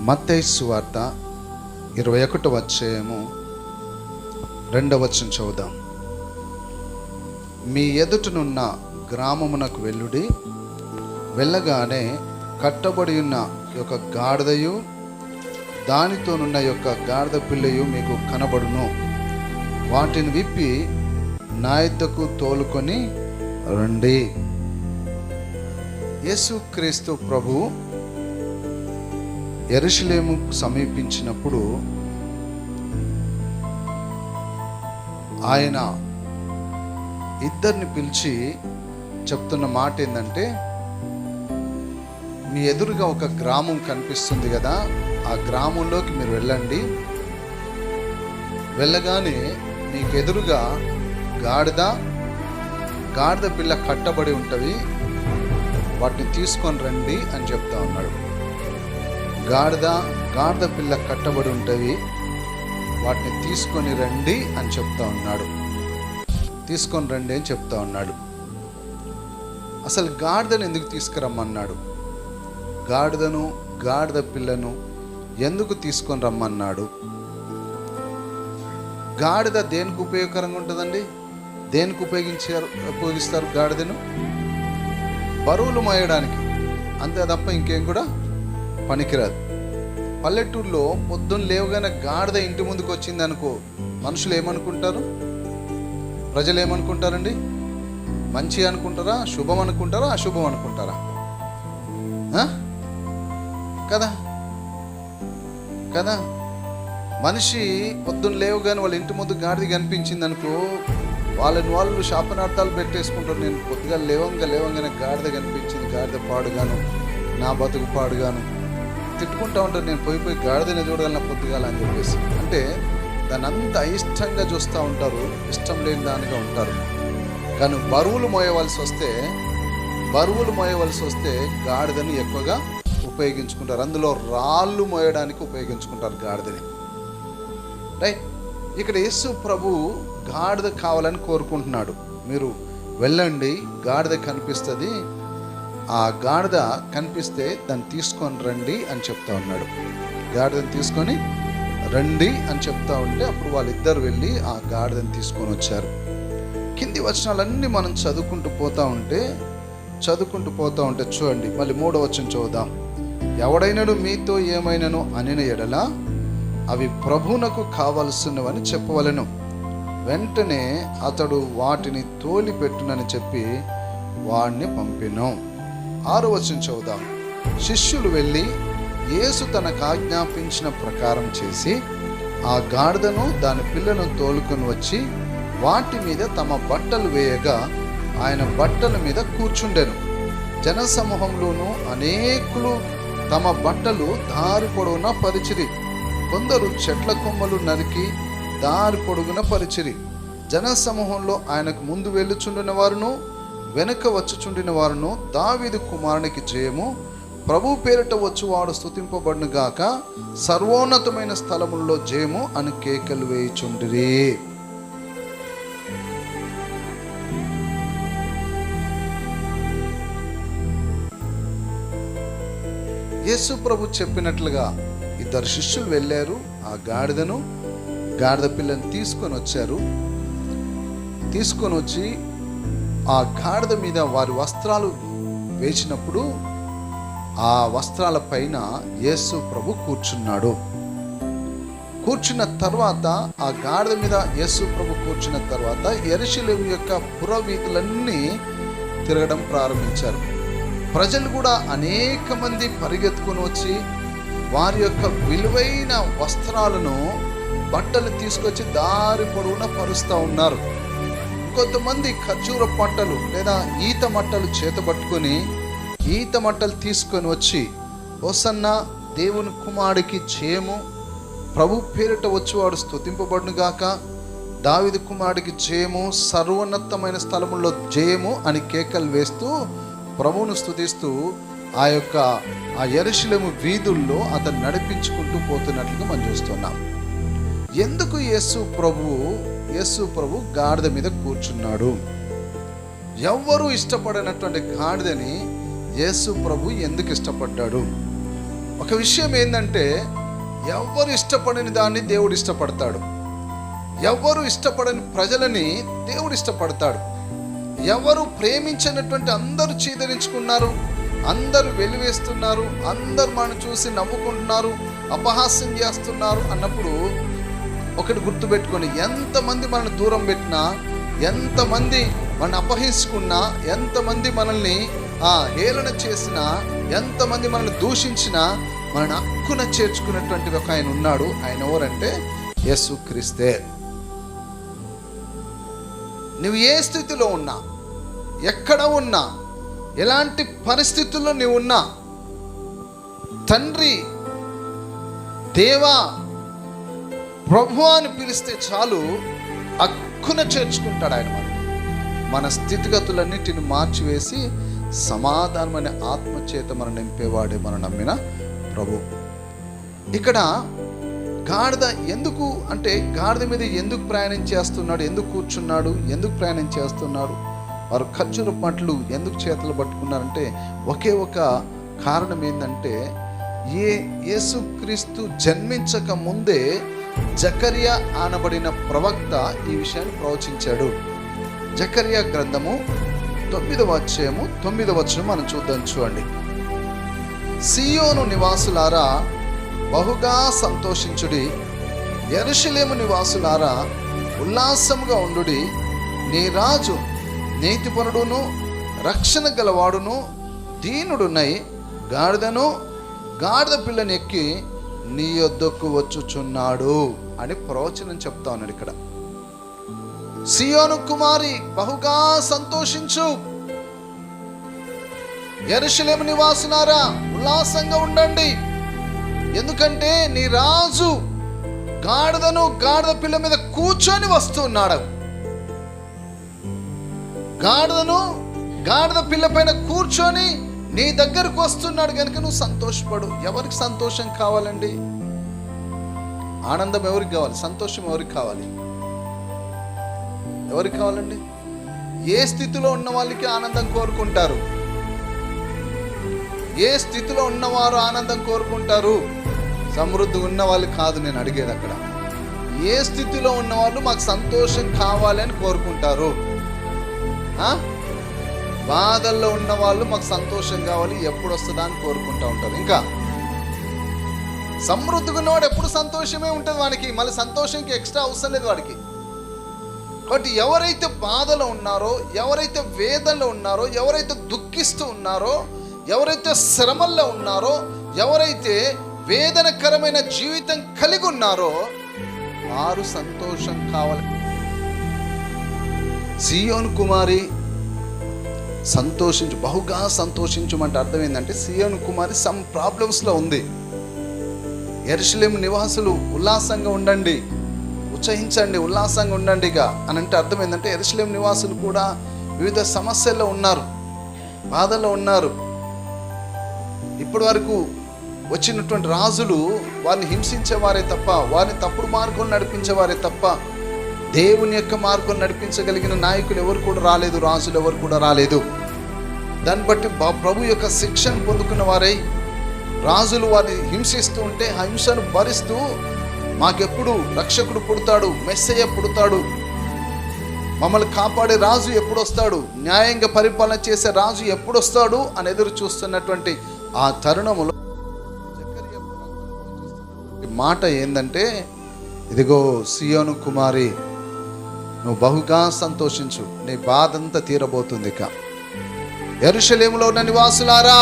మత్తయి సువార్త 21వ అధ్యాయము 2వ వచనం చదువుదాం. మీ ఎదుటనున్న గ్రామమునకు వెళ్ళుడి, వెళ్ళగానే కట్టబడి ఉన్న యొక్క గాడిదయు దానితోనున్న యొక్క గాడిద పిల్లయు మీకు కనబడును. వాటిని విప్పి నా యొద్దకు తోలుకొని రండి. యేసుక్రీస్తు ప్రభు యెరూషలేము సమీపించినప్పుడు ఆయన ఇద్దరిని పిలిచి చెప్తున్న మాట ఏంటంటే, మీ ఎదురుగా ఒక గ్రామం కనిపిస్తుంది కదా, ఆ గ్రామంలోకి మీరు వెళ్ళండి. వెళ్ళగానే మీకు ఎదురుగా గాడిద పిల్ల కట్టబడి ఉంటుంది, వాటిని తీసుకొని రండి అని చెప్తా ఉన్నాడు. గాడిద పిల్ల కట్టబడి ఉంటుంది, వాటిని తీసుకొని రండి అని చెప్తా ఉన్నాడు. తీసుకొని రండి అని చెప్తా ఉన్నాడు. అసలు గాడిదను ఎందుకు తీసుకురమ్మన్నాడు? గాడిద పిల్లను ఎందుకు తీసుకొని రమ్మన్నాడు? గాడిద దేనికి ఉపయోగకరంగా ఉంటుందండి? దేనికి ఉపయోగిస్తారు గాడిదను? బరువులు మోయడానికి, అంతే తప్ప ఇంకేం కూడా పనికిరాదు. పల్లెటూరులో పొద్దున్న లేవగానే గాడిద ఇంటి ముందుకు వచ్చింది అనుకో, మనుషులు ఏమనుకుంటారు? ప్రజలు ఏమనుకుంటారండి? మంచి అనుకుంటారా, శుభం అనుకుంటారా, అశుభం అనుకుంటారా? కదా మనిషి పొద్దున్న లేవగానే వాళ్ళ ఇంటి ముందు గాడిద కనిపించింది అనుకో, వాళ్ళు శాపనార్థాలు పెట్టేసుకుంటారు. నేను పొద్దుగా లేవంగానే గాడిద కనిపించింది, గాడిద పాడుగాను, నా బతుకు పాడుగాను తిట్టుకుంటా ఉంటారు. నేను పోయి గాడిదని చూడగలను పొద్దుగాల అని చెప్పేసి. అంటే దాన్ని అంత అయిష్టంగా చూస్తూ ఉంటారు, ఇష్టం లేని దానిగా ఉంటారు. కానీ బరువులు మోయవలసి వస్తే గాడిదని ఎక్కువగా ఉపయోగించుకుంటారు. అందులో రాళ్ళు మోయడానికి ఉపయోగించుకుంటారు గాడిదని. రైట్. ఇక్కడ యేసు ప్రభు గాడిద కావాలని కోరుకుంటున్నాడు. మీరు వెళ్ళండి, గాడిద కనిపిస్తుంది, ఆ గాడిద కనిపిస్తే దాన్ని తీసుకొని రండి అని చెప్తా ఉన్నాడు. గాడిదని తీసుకొని రండి అని చెప్తా ఉంటే అప్పుడు వాళ్ళిద్దరు వెళ్ళి ఆ గాడిదని తీసుకొని వచ్చారు. కింది వచనాలన్నీ మనం చదువుకుంటూ పోతా ఉంటే చూడండి, మళ్ళీ 3వ వచనం చదువుదాం. ఎవడైనను మీతో ఏమైనను అనిన ఎడల అవి ప్రభువునకు కావలసినవని చెప్పవలెను. వెంటనే అతడు వాటిని తోలి పెట్టునని చెప్పి వాడిని పంపెను. 6వ వచనం చదువుదాం. శిష్యులు వెళ్ళి యేసు తనకు ఆజ్ఞాపించిన ప్రకారం చేసి ఆ గాడిదను దాని పిల్లను తోలుకొని వచ్చి వాటి మీద తమ బట్టలు వేయగా ఆయన బట్టల మీద కూర్చుండెను. జనసమూహంలోనూ అనేకులు తమ బట్టలు దారి పొడవున పరిచిరి. కొందరు చెట్ల కొమ్మలు నరికి దారి పొడుగున పరిచిరి. జనసమూహంలో ఆయనకు ముందు వెళ్ళుచుండిన వారును వెనుక వచ్చుచుండిన వారును దావీదు కుమారునికి జయము, ప్రభు పేరిట వచ్చువాడు స్తుతింపబడును గాక, సర్వోన్నతమైన స్థలములలో జయము అని కేకలు వేయుచుండిరి. యేసు ప్రభు చెప్పినట్లుగా ఇద్దరు శిష్యులు వెళ్ళారు. ఆ గాడిద పిల్లని తీసుకొని వచ్చి ఆ గాడిద మీద వారి వస్త్రాలు వేసినప్పుడు ఆ వస్త్రాల పైన యేసు ప్రభు కూర్చున్నాడు. కూర్చున్న తర్వాత ఆ గాడిద మీద యేసు ప్రభు కూర్చున్న తర్వాత యెరూషలేము యొక్క పురవీధులన్నీ తిరగడం ప్రారంభించారు. ప్రజలు కూడా అనేక మంది పరిగెత్తుకొని వచ్చి వారి యొక్క విలువైన వస్త్రాలను, బట్టలు తీసుకొచ్చి దారి పొడవునా పరుస్తూ ఉన్నారు. కొంతమంది ఖర్జూర పంటలు లేదా ఈత మట్టలు చేతబట్టుకొని ఈత మట్టలు తీసుకొని వచ్చి హోసన్న, దేవుని కుమారుడికి జయము, ప్రభు పేరిట వచ్చేవాడు స్తుతింపబడును గాక, దావీదు కుమారుడికి జయము, సర్వోన్నతమైన స్థలముల్లో జయము అని కేకలు వేస్తూ ప్రభువును స్తుతిస్తూ ఆ యెరూషలేము వీధుల్లో అతను నడిపించుకుంటూ పోతున్నట్లుగా మనం చూస్తున్నాం. ఎందుకు యేసు ప్రభు గాడిద మీద కూర్చున్నాడు? ఎవ్వరూ ఇష్టపడినటువంటి గాడిదని యేసు ప్రభు ఎందుకు ఇష్టపడ్డాడు? ఒక విషయం ఏంటంటే, ఎవరు ఇష్టపడని దాన్ని దేవుడు ఇష్టపడతాడు. ఎవరు ఇష్టపడని ప్రజలని దేవుడు ఇష్టపడతాడు. ఎవరు ప్రేమించినటువంటి అందరూ చీదరించుకున్నారు, అందరూ వెలివేస్తున్నారు, అందరూ మనం చూసి నవ్వుకుంటున్నారు, అపహాస్యం చేస్తున్నారు అన్నప్పుడు ఒకటి గుర్తుపెట్టుకొని, ఎంతమంది మనల్ని దూరం పెట్టినా, ఎంతమంది మనల్ని అపహసించుకున్నా, ఎంతమంది మనల్ని హేళన చేసినా, ఎంతమంది మనల్ని దూషించినా, మనల్ని హక్కున చేర్చుకున్నటువంటి ఒక ఆయన ఉన్నాడు. ఆయన ఎవరంటే యేసుక్రీస్తే. నువ్వు ఏ స్థితిలో ఉన్నా, ఎక్కడ ఉన్నా, ఎలాంటి పరిస్థితుల్లో నువ్వు ఉన్నా, తండ్రి, దేవా, ప్రభు అని పిలిస్తే చాలు హక్కున చేర్చుకుంటాడు ఆయన. మన స్థితిగతులన్నిటిని మార్చివేసి సమాధానమైన ఆత్మచేత మనం నింపేవాడే మనం నమ్మిన ప్రభు. ఇక్కడ గాడిద ఎందుకు అంటే, గాడిద మీద ఎందుకు ప్రయాణం చేస్తున్నాడు, ఎందుకు కూర్చున్నాడు, ఎందుకు ప్రయాణం చేస్తున్నాడు, వారు ఖర్జూర పండ్లు ఎందుకు చేతులు పట్టుకున్నారంటే ఒకే ఒక కారణం ఏంటంటే, యేసుక్రీస్తు జన్మించక ముందే జకర్యా అనబడిన ప్రవక్త ఈ విషయాన్ని ప్రవచించాడు. జకర్యా గ్రంథము 9వ అధ్యాయము 9వ వచనం మనం చూద్దాం. చూడండి. సియోను నివాసులారా బహుగా సంతోషించుడి, యెరూషలేము నివాసులారా ఉల్లాసముగా ఉండుడి. నీ రాజు నీతిపరుడును రక్షణ గలవాడును దీనుడునై గాడిద పిల్లని ఎక్కి నీ యొద్దకు వచ్చుచున్నాడు అని ప్రవచనం చెప్తా ఉన్నాడు. ఇక్కడ సియోను కుమారి బహుగా సంతోషించు, యెరూషలేము నివాసులారా ఉల్లాసంగా ఉండండి, ఎందుకంటే నీ రాజు గాడిద పిల్ల మీద కూర్చొని వస్తున్నాడు. గాడిద పిల్ల పైన కూర్చొని నీ దగ్గరకు వస్తున్నాడు కనుక నువ్వు సంతోషపడు. ఎవరికి సంతోషం కావాలండి? ఆనందం ఎవరికి కావాలి? సంతోషం ఎవరికి కావాలి? ఎవరికి కావాలండి? ఏ స్థితిలో ఉన్న వాళ్ళకి ఆనందం కోరుకుంటారు? ఏ స్థితిలో ఉన్నవారు ఆనందం కోరుకుంటారు? సమృద్ధి ఉన్న వాళ్ళు కాదు నేను అడిగేది. అక్కడ ఏ స్థితిలో ఉన్నవాళ్ళు మాకు సంతోషం కావాలి అని కోరుకుంటారు? బాధల్లో ఉన్న వాళ్ళు మాకు సంతోషం కావాలి, ఎప్పుడు వస్తుందా అని కోరుకుంటూ ఉంటారు. ఇంకా సమృద్ధిగా ఉన్నవాడు ఎప్పుడు సంతోషమే ఉంటుంది వాడికి, మళ్ళీ సంతోషంకి ఎక్స్ట్రా అవసరం లేదు వాడికి. కాబట్టి ఎవరైతే బాధలో ఉన్నారో, ఎవరైతే వేదనలో ఉన్నారో, ఎవరైతే దుఃఖిస్తూ ఉన్నారో, ఎవరైతే శ్రమల్లో ఉన్నారో, ఎవరైతే వేదనకరమైన జీవితం కలిగి ఉన్నారో వారు సంతోషం కావాలి. సియోను కుమారి సంతోషించు, బహుగా సంతోషించమంటే అర్థం ఏంటంటే, సియోను కుమారి సమ్ ప్రాబ్లమ్స్లో ఉంది. యెరూషలేము నివాసులు ఉల్లాసంగా ఉండండి, ఉత్సహించండి, ఉల్లాసంగా ఉండండిగా అని అంటే అర్థం ఏంటంటే, యెరూషలేము నివాసులు కూడా వివిధ సమస్యల్లో ఉన్నారు, బాధల్లో ఉన్నారు. ఇప్పటి వరకు వచ్చినటువంటి రాజులు వారిని హింసించేవారే తప్ప, వారిని తప్పుడు మార్గం నడిపించేవారే తప్ప, దేవుని యొక్క మార్గం నడిపించగలిగిన నాయకులు ఎవరు కూడా రాలేదు, రాజులు ఎవరు కూడా రాలేదు. దాన్ని బట్టి ప్రభు యొక్క శిక్షను పొందుకున్న వారై రాజులు వారిని హింసిస్తూ ఉంటే ఆ హింసను భరిస్తూ మాకెప్పుడు రక్షకుడు పుడతాడు, మెస్సయ్య పుడతాడు, మమ్మల్ని కాపాడే రాజు ఎప్పుడు వస్తాడు, న్యాయంగా పరిపాలన చేసే రాజు ఎప్పుడు వస్తాడు అని ఎదురు చూస్తున్నటువంటి ఆ తరుణములో మాట ఏంటంటే, ఇదిగో సియోను కుమారి నువ్వు బహుగా సంతోషించు, నీ బాధంతా తీరబోతుంది. ఇక యెరూషలేములో ఉన్న నివాసులారా